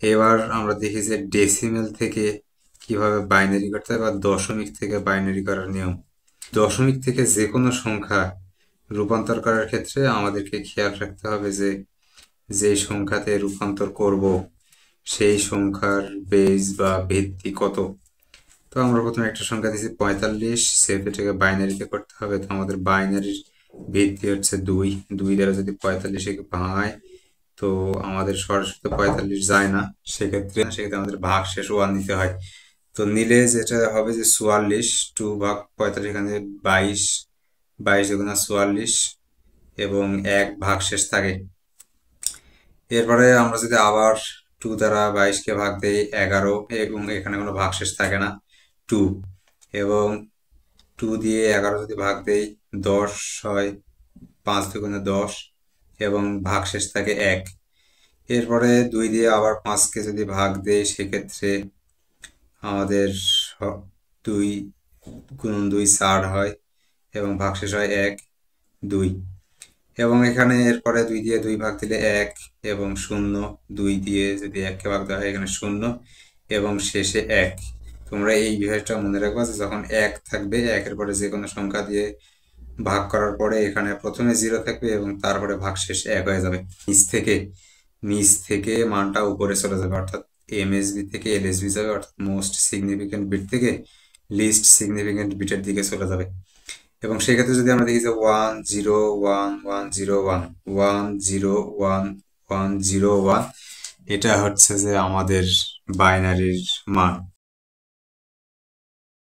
এবার আমরা দেখি যে ডেসিমেল থেকে কিভাবে বাইনারি করতে হয় বা দশমিক থেকে বাইনারি করার নিয়ম। দশমিক থেকে যে কোনো সংখ্যা রূপান্তর করার ক্ষেত্রে আমাদেরকে খেয়াল রাখতে হবে যে যেই সংখ্যাতে রূপান্তর করব সেই সংখ্যার বেজ বা ভিত্তি কত। তো আমরা প্রথমে একটা সংখ্যা দিয়েছি 45, সেটাকে বাইনারিতে করতে হবে। তো আমাদের বাইনারির ভিত্তি হচ্ছে 2। 2 দ্বারা যদি 45-কে ভাঙায় তো আমাদের সরাসরি তো 45 যায় না, সেক্ষেত্রে আমাদের ভাগশেষ 1 নিতে হয়। তো নিলে যেটা হবে যে 44, 2 ভাগ 45, এখানে 22, 22 দুগুণা 44 এবং 1 ভাগশেষ থাকে। এরপরে আমরা যদি আবার 2 দ্বারা 22-কে ভাগ দেই 11 এবং এখানে কোনো ভাগশেষ থাকে না 2, এবং 2 দিয়ে 11 যদি ভাগ দেই 10 হয়, 5 দুগুণে 10 এবং ভাগশেষ থাকে 1। এরপরে 2 দিয়ে আবার 5-কে যদি ভাগ দেই সেক্ষেত্রে আমাদের 2 গুণন 2 4 হয় এবং ভাগশেষ হয় 1, 2। এবং এখানে এরপরে 2 দিয়ে 2 ভাগ দিলে 1 এবং 0, 2 দিয়ে যদি 1-কে ভাগ দেওয়া হয় এখানে 0 এবং শেষে 1। তোমরা এই বিষয়টা মনে রাখবা যে যখন 1 থাকবে, 1-এর পরে যে কোনো সংখ্যা দিয়ে ভাগ করার পরে এখানে প্রথমে 0 থাকবে এবং তারপরে ভাগশেষ 1 হয়ে যাবে। নিচ থেকে মানটা উপরে চলে যাবে, অর্থাৎ এমএসবি থেকে এলএসবি যাবে, অর্থাৎ মোস্ট সিগনিফিকেন্ট বিট থেকে লিস্ট সিগনিফিকেন্ট বিটের দিকে চলে যাবে। এবং সেক্ষেত্রে যদি আমরা দেখি যে 1 0 1 1 0 1 1 0 1 1 0 1, এটা হচ্ছে যে আমাদের বাইনারির মান।